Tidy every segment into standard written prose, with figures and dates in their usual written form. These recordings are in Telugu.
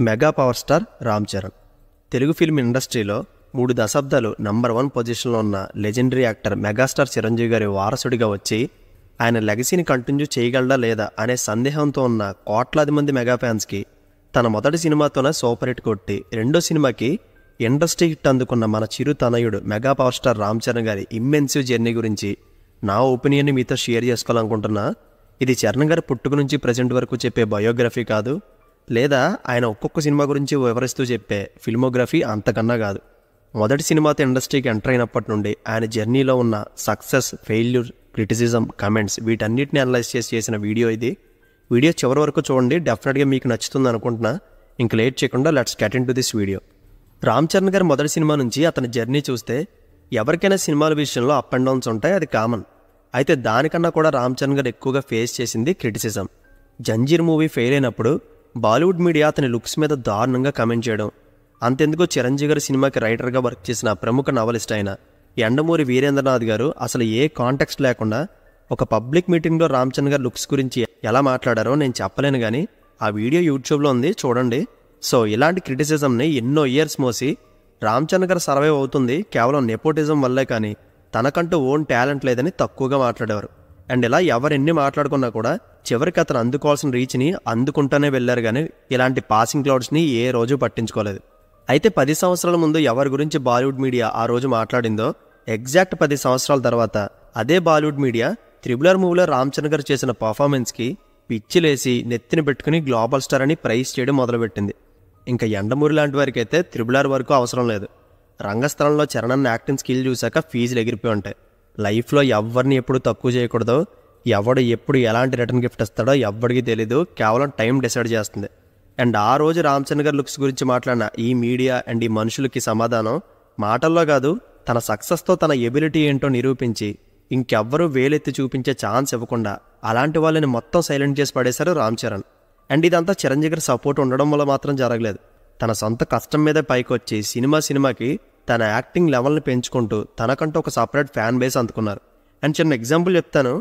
Mega power star Ram Charan Telugu film ఇండస్ట్రీలో 3 దశాబ్దాలు నంబర్ 1 పొజిషన్లో ఉన్న లెజెండరీ యాక్టర్ మెగాస్టార్ చిరంజీవి గారి వారసుడిగా వచ్చి ఆయన లెగసీని కంటిన్యూ చేయగలడా లేదా అనే సందేహంతో ఉన్న కోట్లాది మంది మెగా ఫ్యాన్స్కి తన మొదటి సినిమాతోనే సూపర్ హిట్ కొట్టి రెండో సినిమాకి ఇండస్ట్రీ హిట్ అందుకున్న మన చిరు తనయుడు mega power star Ram Charan గారి ఇమ్మెన్సివ్ జర్నీ గురించి నా ఒపీనియన్ని మీతో షేర్ చేసుకోవాలనుకుంటున్నా. ఇది చరణ్ గారి పుట్టుక నుంచి ప్రజెంట్ వరకు చెప్పే బయోగ్రఫీ కాదు, లేదా ఆయన ఒక్కొక్క సినిమా గురించి వివరిస్తూ చెప్పే ఫిల్మోగ్రఫీ అంతకన్నా కాదు. మొదటి సినిమాతో ఇండస్ట్రీకి ఎంటర్ అయినప్పటి నుండి ఆయన జర్నీలో ఉన్న సక్సెస్, ఫెయిల్యూర్, క్రిటిసిజం, కమెంట్స్ వీటన్నిటిని అనలైజ్ చేసిన వీడియో ఇది. వీడియో చివరి వరకు చూడండి, డెఫినెట్గా మీకు నచ్చుతుంది అనుకుంటున్నా. ఇంక లేట్ చేయకుండా let's get in to this video. Ram Charan గారి మొదటి సినిమా నుంచి అతని జర్నీ చూస్తే ఎవరికైనా సినిమాల విషయంలో అప్ అండ్ డౌన్స్ ఉంటాయి, అది కామన్. అయితే దానికన్నా కూడా రామ్ చరణ్ గారు ఎక్కువగా ఫేస్ చేసింది క్రిటిసిజం. జంజీర్ మూవీ ఫెయిల్ అయినప్పుడు బాలీవుడ్ మీడియా అతని లుక్స్ మీద దారుణంగా కమెంట్ చేయడం, అంతెందుకు చిరంజీవి గారి సినిమాకి రైటర్గా వర్క్ చేసిన ప్రముఖ నవలిస్ట్ అయిన యండమూరి వీరేంద్రనాథ్ గారు అసలు ఏ కాంటెక్స్ట్ లేకుండా ఒక పబ్లిక్ మీటింగ్లో రామ్ చరణ్ గారి లుక్స్ గురించి ఎలా మాట్లాడారో నేను చెప్పలేను, కానీ ఆ వీడియో యూట్యూబ్లో ఉంది, చూడండి. సో ఇలాంటి క్రిటిసిజంని ఎన్నో ఇయర్స్ మోసి రామ్ చరణ్ గారు సర్వైవ్ అవుతుంది కేవలం నెపోటిజం వల్లే, కానీ తనకంటూ ఓన్ టాలెంట్ లేదని తక్కువగా మాట్లాడేవారు. అండ్ ఇలా ఎవరెన్ని మాట్లాడుకున్నా కూడా చివరికి అతను అందుకోవాల్సిన రీచ్ని అందుకుంటూనే వెళ్ళారు, కానీ ఇలాంటి పాసింగ్ క్లౌడ్స్ని ఏ రోజు పట్టించుకోలేదు. అయితే 10 సంవత్సరాల ముందు ఎవరి గురించి బాలీవుడ్ మీడియా ఆ రోజు మాట్లాడిందో ఎగ్జాక్ట్ 10 సంవత్సరాల తర్వాత అదే బాలీవుడ్ మీడియా త్రిబుల్ ఆర్ మూవీలో రామ్ చరణ్ గారు చేసిన పర్ఫార్మెన్స్కి పిచ్చిలేసి నెత్తిని పెట్టుకుని గ్లోబల్ స్టార్ అని ప్రైజ్ చేయడం మొదలుపెట్టింది. ఇంకా యండమూరి లాంటి వారికి అయితే త్రిబుల్ ఆర్ వరకు అవసరం లేదు. రంగస్థలంలో చరణ్ యాక్టింగ్ స్కిల్ చూశాక ఫీజులు ఎగిరిపోయి ఉంటాయి. లైఫ్లో ఎవరిని ఎప్పుడు తక్కువ చేయకూడదు, ఎవడు ఎప్పుడు ఎలాంటి రిటర్న్ గిఫ్ట్ ఇస్తాడో ఎవ్వడికి తెలీదు, కేవలం టైం డిసైడ్ చేస్తుంది. అండ్ ఆ రోజు రామ్ చరణ్ గారి లుక్స్ గురించి మాట్లాడిన ఈ మీడియా అండ్ ఈ మనుషులకి సమాధానం మాటల్లో కాదు, తన సక్సెస్తో తన ఎబిలిటీ ఏంటో నిరూపించి ఇంకెవ్వరూ వేలెత్తి చూపించే ఛాన్స్ ఇవ్వకుండా అలాంటి వాళ్ళని మొత్తం సైలెంట్ చేసి పడేశారు రామ్ చరణ్. అండ్ ఇదంతా చిరంజీవి గారి సపోర్ట్ ఉండడం వల్ల మాత్రం జరగలేదు. తన సొంత కష్టం మీదే పైకి వచ్చి సినిమాకి తన యాక్టింగ్ లెవెల్ని పెంచుకుంటూ తనకంటూ ఒక సపరేట్ ఫ్యాన్ బేస్ అందుకున్నారు. అండ్ చిన్న ఎగ్జాంపుల్ చెప్తాను,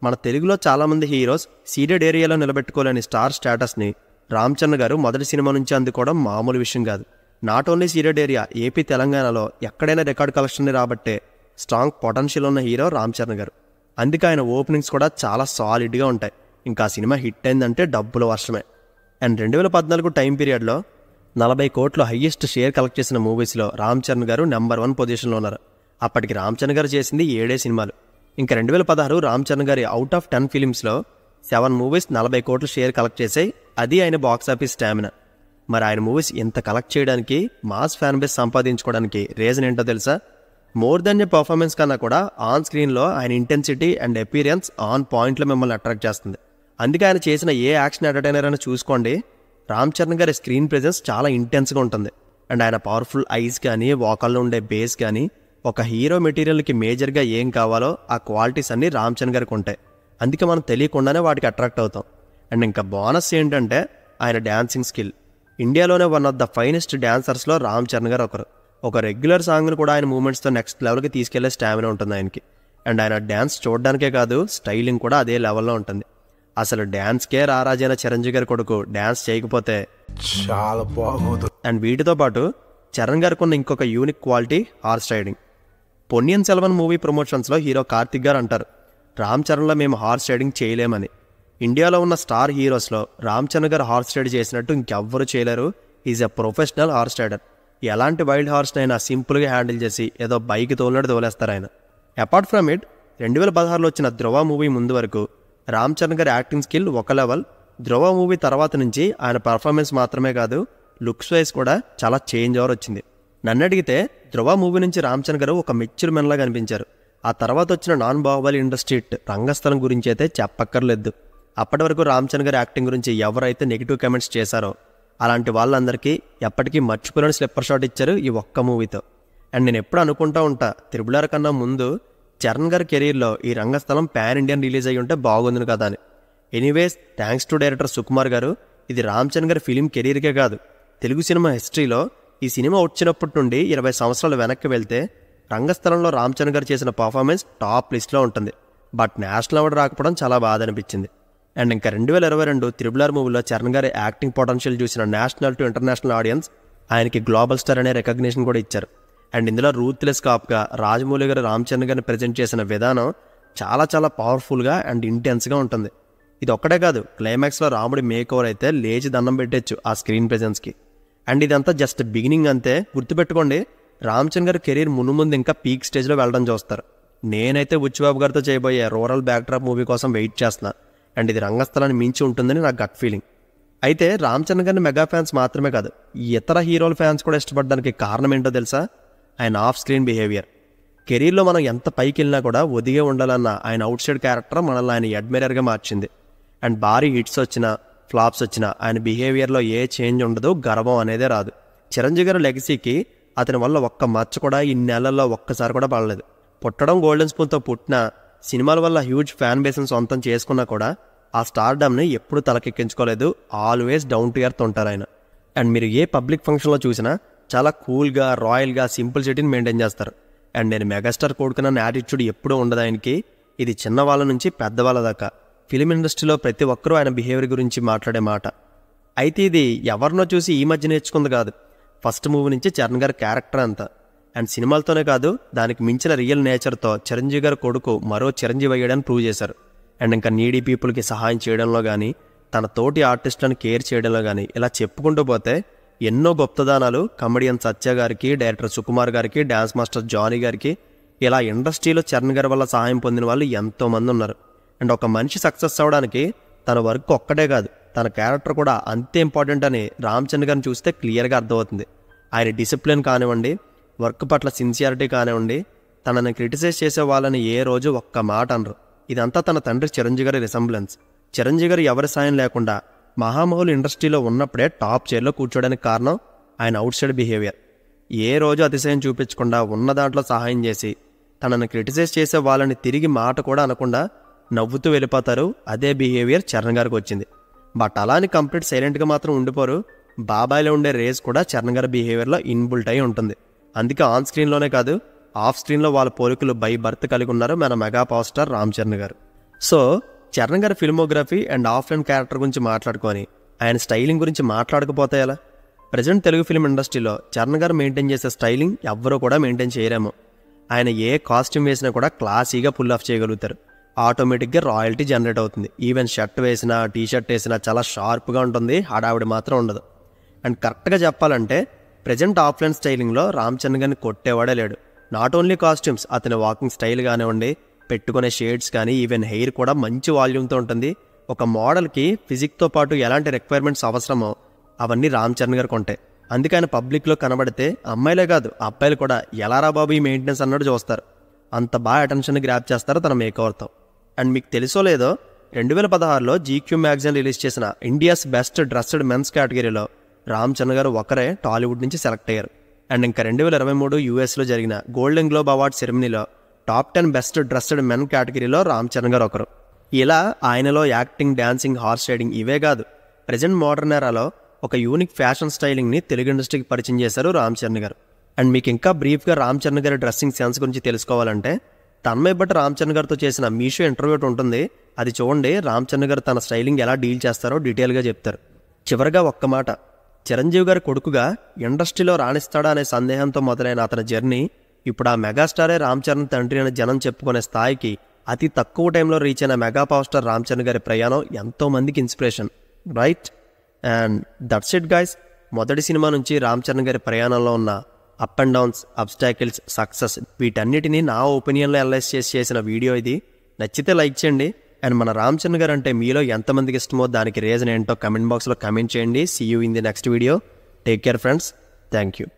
మన తెలుగులో చాలామంది హీరోస్ సీడెడ్ ఏరియాలో నిలబెట్టుకోలేని స్టార్ స్టేటస్ని రామ్ చరణ్ గారు మొదటి సినిమా నుంచి అందుకోవడం మామూలు విషయం కాదు. Not only seeded area, AP తెలంగాణలో ఎక్కడైనా రికార్డ్ కలెక్షన్ని రాబట్టే స్ట్రాంగ్ పొటెన్షియల్ ఉన్న హీరో రామ్ చరణ్ గారు. అందుకే ఆయన ఓపెనింగ్స్ కూడా చాలా సాలిడ్గా ఉంటాయి. ఇంకా సినిమా హిట్ అయిందంటే డబ్బుల వర్షమే. అండ్ 2014 టైం పీరియడ్లో 40 కోట్లు హయ్యెస్ట్ షేర్ కలెక్ట్ చేసిన మూవీస్లో రామ్ చరణ్ గారు నెంబర్ 1 పొజిషన్లో ఉన్నారు. అప్పటికి రామ్ చరణ్ గారు చేసింది 7 సినిమాలు. ఇంకా 2016 రామ్ చరణ్ గారి అవుట్ ఆఫ్ 10 ఫిలిమ్స్లో 7 మూవీస్ 40 కోట్లు షేర్ కలెక్ట్ చేసాయి. అది ఆయన బాక్సాఫీస్ స్టామినా. మరి ఆయన మూవీస్ ఇంత కలెక్ట్ చేయడానికి, మాస్ ఫ్యాన్ బేస్ సంపాదించుకోవడానికి రీజన్ ఏంటో తెలుసా? మోర్ దెన్ ఏ పర్ఫార్మెన్స్ కన్నా కూడా ఆన్ స్క్రీన్లో ఆయన ఇంటెన్సిటీ అండ్ అపీరియన్స్ ఆన్ పాయింట్లో మిమ్మల్ని అట్రాక్ట్ చేస్తుంది. అందుకే ఆయన చేసిన ఏ యాక్షన్ ఎంటర్టైనర్ అని చూసుకోండి, రామ్ చరణ్ గారి స్క్రీన్ ప్రెజెన్స్ చాలా ఇంటెన్స్గా ఉంటుంది. అండ్ ఆయన పవర్ఫుల్ ఐస్ కానీ, వాకల్లో ఉండే బేస్ కానీ, ఒక హీరో మెటీరియల్కి మేజర్గా ఏం కావాలో ఆ క్వాలిటీస్ అన్నీ రామ్ చరణ్ గారికి ఉంటాయి. అందుకే మనం తెలియకుండానే వాటికి అట్రాక్ట్ అవుతాం. అండ్ ఇంకా బోనస్ ఏంటంటే ఆయన డ్యాన్సింగ్ స్కిల్. ఇండియాలోనే వన్ ఆఫ్ ద ఫైనెస్ట్ డ్యాన్సర్స్లో రామ్ చరణ్ గారు ఒకరు. ఒక రెగ్యులర్ సాంగ్ను కూడా ఆయన మూమెంట్స్తో నెక్స్ట్ లెవెల్కి తీసుకెళ్లే స్టామినా ఉంటుంది ఆయనకి. అండ్ ఆయన డ్యాన్స్ చూడడానికే కాదు, స్టైలింగ్ కూడా అదే లెవెల్లో ఉంటుంది. అసలు డ్యాన్స్కే రారాజైన చిరంజీవి గారి కొడుకు డ్యాన్స్ చేయకపోతే చాలా బాగోదు. అండ్ వీటితో పాటు చరణ్ గారికి ఉన్న ఇంకొక unique quality horse riding. Ponniyin Selvan movie ప్రమోషన్స్లో హీరో కార్తిక్ గారు అంటారు, రామ్ చరణ్లో మేము హార్స్ రైడింగ్ చేయలేమని. ఇండియాలో ఉన్న స్టార్ హీరోస్లో రామ్ చరణ్ గారు హార్స్ రైడ్ చేసినట్టు ఇంకెవ్వరూ చేయలేరు. Is a professional horse rider. ఎలాంటి వైల్డ్ హార్స్నైనా సింపుల్గా హ్యాండిల్ చేసి ఏదో బైక్ తోలినట్టు తోలేస్తారు ఆయన. అపార్ట్ ఫ్రమ్ ఇట్ 2016లో వచ్చిన ధ్రువ మూవీ ముందు వరకు రామ్ చరణ్ గారి యాక్టింగ్ స్కిల్ ఒక లెవెల్. ధ్రువ మూవీ తర్వాత నుంచి ఆయన పర్ఫార్మెన్స్ మాత్రమే కాదు, లుక్స్ వైజ్ కూడా చాలా చేంజ్ ఓవర్ వచ్చింది. నన్ను అడిగితే ధ్రువ మూవీ నుంచి రామ్ చరణ్ గారు ఒక మెచ్యూర్ మెన్లా కనిపించారు. ఆ తర్వాత వచ్చిన నాన్ బాహుబలి ఇండస్ట్రీ రంగస్థలం గురించి అయితే చెప్పక్కర్లేదు. అప్పటి వరకు రామ్ చరణ్ గారి యాక్టింగ్ గురించి ఎవరైతే నెగిటివ్ కామెంట్స్ చేశారో అలాంటి వాళ్ళందరికీ ఎప్పటికీ మర్చిపోలేని స్లిప్పర్ షాట్ ఇచ్చారు ఈ ఒక్క మూవీతో. అండ్ నేను ఎప్పుడు అనుకుంటా ఉంటా, త్రిబుల్ ఆర్ కన్నా ముందు చరణ్ గారి కెరీర్లో ఈ రంగస్థలం పాన్ ఇండియన్ రిలీజ్ అయ్యి ఉంటే బాగుంది కదా అని. Anyways, thanks to director Sukumar గారు. ఇది రామ్ చరణ్ గారి ఫిలిం కెరీర్కే కాదు, తెలుగు సినిమా హిస్టరీలో ఈ సినిమా వచ్చినప్పటి నుండి 20 సంవత్సరాలు వెనక్కి వెళ్తే రంగస్థలంలో రామ్ చరణ్ గారు చేసిన పర్ఫార్మెన్స్ టాప్ లిస్ట్లో ఉంటుంది. బట్ నేషనల్ అవార్డు రాకపోవడం చాలా బాధ అనిపించింది. అండ్ ఇంకా 2022 త్రిబుల్ మూవీలో చరణ్ గారి యాక్టింగ్ పొటెన్షియల్ చూసిన నేషనల్ టు ఇంటర్నేషనల్ ఆడియన్స్ ఆయనకి గ్లోబల్ స్టార్ అనే రికగ్నిషన్ కూడా ఇచ్చారు. అండ్ ఇందులో రూత్లెస్ కాప్గా రాజమౌళి గారు రామ్ చరణ్ గారిని ప్రజెంట్ చేసిన విధానం చాలా చాలా పవర్ఫుల్గా అండ్ ఇంటెన్స్గా ఉంటుంది. ఇది ఒక్కటే కాదు, క్లైమాక్స్లో రాముడి మేక్ ఓవర్ అయితే లేచి దండం పెట్టచ్చు ఆ స్క్రీన్ ప్రెజెన్స్కి. అండ్ ఇదంతా జస్ట్ బిగినింగ్ అంతే. గుర్తుపెట్టుకోండి, రామ్ చరణ్ గారి కెరీర్ ముందు ఇంకా పీక్ స్టేజ్లో వెళ్ళడం చూస్తారు. నేనైతే బుచ్చిబాబు గారితో చేయబోయే రూరల్ బ్యాక్డ్రాప్ మూవీ కోసం వెయిట్ చేస్తున్నా. అండ్ ఇది రంగస్థలాన్ని మించి ఉంటుందని నా గట్ ఫీలింగ్. అయితే రామ్ చరణ్ గారిని మెగా ఫ్యాన్స్ మాత్రమే కాదు, ఇతర హీరోల ఫ్యాన్స్ కూడా ఇష్టపడడానికి కారణం ఏంటో తెలుసా? ఆయన ఆఫ్ స్క్రీన్ బిహేవియర్. కెరీర్లో మనం ఎంత పైకి వెళ్ళినా కూడా ఒదిగే ఉండాలన్న ఆయన అవుట్ సైడ్ క్యారెక్టర్ మనల్ని ఆయన అడ్మైరర్గా మార్చింది. అండ్ భారీ హిట్స్ వచ్చినా ఫ్లాప్స్ వచ్చినా ఆయన బిహేవియర్లో ఏ చేంజ్ ఉండదు, గర్వం అనేదే రాదు. చిరంజీవి గారి లెగసీకి అతని వల్ల ఒక్క మచ్చ కూడా ఈ నెలల్లో ఒక్కసారి కూడా పడలేదు. పుట్టడం గోల్డెన్ స్పూన్తో పుట్టిన, సినిమాల వల్ల హ్యూజ్ ఫ్యాన్ బేస్ని సొంతం చేసుకున్నా కూడా ఆ స్టార్డమ్ని ఎప్పుడూ తలకెక్కించుకోలేదు. ఆల్వేస్ డౌన్ టు ఎర్త్ ఉంటారు ఆయన. అండ్ మీరు ఏ పబ్లిక్ ఫంక్షన్లో చూసినా చాలా కూల్గా, రాయల్గా, సింపుల్సిటీని మెయింటైన్ చేస్తారు. అండ్ నేను మెగాస్టార్ కొడుకున్న యాటిట్యూడ్ ఎప్పుడూ ఉండదు ఆయనకి. ఇది చిన్నవాళ్ళ నుంచి పెద్దవాళ్ళ దాకా ఫిలిం ఇండస్ట్రీలో ప్రతి ఒక్కరూ ఆయన బిహేవియర్ గురించి మాట్లాడే మాట. అయితే ఇది ఎవరినో చూసి ఈ మధ్య నేర్చుకుంది కాదు. ఫస్ట్ మూవీ నుంచి చరణ్ గారి క్యారెక్టర్ అంతా. అండ్ సినిమాలతోనే కాదు, దానికి మించిన రియల్ నేచర్తో చిరంజీవి గారి కొడుకు మరో చిరంజీవి అయ్యాడని ప్రూవ్ చేశారు. అండ్ ఇంకా నీడీ పీపుల్కి సహాయం చేయడంలో కానీ, తన తోటి ఆర్టిస్టులను కేర్ చేయడంలో కానీ, ఇలా చెప్పుకుంటూ పోతే ఎన్నో గొప్పదానాలు కమెడియన్ సత్య గారికి, డైరెక్టర్ సుకుమార్ గారికి, డ్యాన్స్ మాస్టర్ జానీ గారికి, ఇలా ఇండస్ట్రీలో చరణ్ గారి వల్ల సహాయం పొందిన వాళ్ళు ఎంతోమంది ఉన్నారు. అండ్ ఒక మనిషి సక్సెస్ అవ్వడానికి తన వర్క్ ఒక్కటే కాదు, తన క్యారెక్టర్ కూడా అంతే ఇంపార్టెంట్ అని రామ్ చరణ్ గారిని చూస్తే క్లియర్గా అర్థమవుతుంది. ఆయన డిసిప్లిన్ కానివ్వండి, వర్క్ పట్ల సిన్సియారిటీ కానివ్వండి, తనని క్రిటిసైజ్ చేసే వాళ్ళని ఏ రోజు ఒక్క మాట అనరు. ఇదంతా తన తండ్రి చిరంజీవి గారి రిసెంబ్లెన్స్. చిరంజీవి గారు ఎవరి సాయం లేకుండా మహామహులు ఇండస్ట్రీలో ఉన్నప్పుడే టాప్ చైర్లో కూర్చోడానికి కారణం ఆయన అవుట్ సైడ్ బిహేవియర్. ఏ రోజు అతిశయం చూపించకుండా ఉన్న దాంట్లో సహాయం చేసి, తనని క్రిటిసైజ్ చేసే వాళ్ళని తిరిగి మాట కూడా అనకుండా నవ్వుతూ వెళ్ళిపోతారు. అదే బిహేవియర్ చరణ్ గారికి వచ్చింది. బట్ అలాని కంప్లీట్ సైలెంట్గా మాత్రం ఉండిపోరు. బాబాయ్లో ఉండే రేస్ కూడా చరణ్ గారి బిహేవియర్లో ఇన్బుల్ట్ అయి ఉంటుంది. అందుకే ఆన్ స్క్రీన్లోనే కాదు, ఆఫ్ స్క్రీన్లో వాళ్ళ పోలికలు బై బర్త్ కలిగి ఉన్నారు మన mega power star Ram Charan గారు. సో చరణ్ గారి ఫిల్మోగ్రఫీ అండ్ ఆఫ్లైన్ క్యారెక్టర్ గురించి మాట్లాడుకొని ఆయన స్టైలింగ్ గురించి మాట్లాడకపోతే ఎలా? ప్రజెంట్ తెలుగు ఫిల్మ్ ఇండస్ట్రీలో చరణ్ గారు మెయింటైన్ చేసే స్టైలింగ్ ఎవ్వరూ కూడా మెయింటైన్ చేయరేమో. ఆయన ఏ కాస్ట్యూమ్ వేసినా కూడా క్లాసీగా పుల్ ఆఫ్ చేయగలుగుతారు. ఆటోమేటిక్గా రాయల్టీ జనరేట్ అవుతుంది. ఈవెన్ షర్ట్ వేసినా, టీ షర్ట్ వేసినా చాలా షార్ప్గా ఉంటుంది, హడావిడి మాత్రం ఉండదు. అండ్ కరెక్ట్గా చెప్పాలంటే ప్రజెంట్ ఆఫ్లైన్ స్టైలింగ్లో రామ్ చరణ్ గారిని కొట్టేవాడే లేడు. నాట్ ఓన్లీ కాస్ట్యూమ్స్, అతని వాకింగ్ స్టైల్ కానివ్వండి, పెట్టుకునే షేడ్స్ కానీ, ఈవెన్ హెయిర్ కూడా మంచి వాల్యూమ్తో ఉంటుంది. ఒక మోడల్కి ఫిజిక్తో పాటు ఎలాంటి రిక్వైర్మెంట్స్ అవసరమో అవన్నీ రామ్ చరణ్ గారికి ఉంటాయి. అందుకే ఆయన పబ్లిక్లో కనబడితే అమ్మాయిలే కాదు, అబ్బాయిలు కూడా ఎలారా బాబు ఈ మెయింటెనెన్స్ అన్నట్టు చూస్తారు. అంత బాగా అటెన్షన్ గ్రాప్ చేస్తారు తన మేకవర్తో. అండ్ మీకు తెలుసో లేదో, 2016లో GQ మ్యాగజైన్ రిలీజ్ చేసిన ఇండియాస్ బెస్ట్ డ్రెస్డ్ మెన్స్ కేటగిరీలో రామ్ చరణ్ గారు ఒకరే టాలీవుడ్ నుంచి సెలెక్ట్ అయ్యారు. అండ్ ఇంకా 2023 యూఎస్లో జరిగిన గోల్డెన్ గ్లోబ్ అవార్డ్ సెరమనీలో టాప్ 10 బెస్ట్ డ్రెస్డ్ మెన్ కేటగిరీలో రామ్ చరణ్ గారు ఒకరు. ఇలా ఆయనలో యాక్టింగ్, డాన్సింగ్, హార్స్ రైడింగ్ ఇవే కాదు, ప్రజెంట్ మోడర్న్ ఎరాలో ఒక యూనిక్ ఫ్యాషన్ స్టైలింగ్ని తెలుగు ఇండస్ట్రీకి పరిచయం చేశారు రామ్ చరణ్ గారు. అండ్ మీకు ఇంకా బ్రీఫ్గా రామ్ చరణ్ గారి డ్రెస్సింగ్ సెన్స్ గురించి తెలుసుకోవాలంటే తన్మయ్ భట్ రామ్ చరణ్ గారితో చేసిన మీషో ఇంటర్వ్యూ ఉంటుంది, అది చూడండి. రామ్ చరణ్ గారు తన స్టైలింగ్ ఎలా డీల్ చేస్తారో డీటెయిల్గా చెప్తారు. చివరిగా ఒక్క మాట, చిరంజీవి గారి కొడుకుగా ఇండస్ట్రీలో రాణిస్తాడా అనే సందేహంతో మొదలైన అతని జర్నీ ఇప్పుడు ఆ మెగాస్టారే రామ్ చరణ్ తండ్రి అని జనం చెప్పుకునే స్థాయికి అతి తక్కువ టైంలో రీచ్ అయిన mega power star Ram Charan గారి ప్రయాణం ఎంతోమందికి inspiration, right? And that's it guys. మొదటి సినిమా నుంచి రామ్ చరణ్ గారి ప్రయాణంలో ఉన్న up and downs, obstacles, success, వీటన్నిటినీ నా ఒపీనియన్లో అనలైజ్ చేసిన వీడియో ఇది. నచ్చితే లైక్ చేయండి. అండ్ మన రామ్ చరణ్ గారు అంటే మీలో ఎంతమందికి ఇష్టమో దానికి రీజన్ ఏంటో కమెంట్ బాక్స్లో కమెంట్ చేయండి. See you in the next video. Take care friends. Thank you.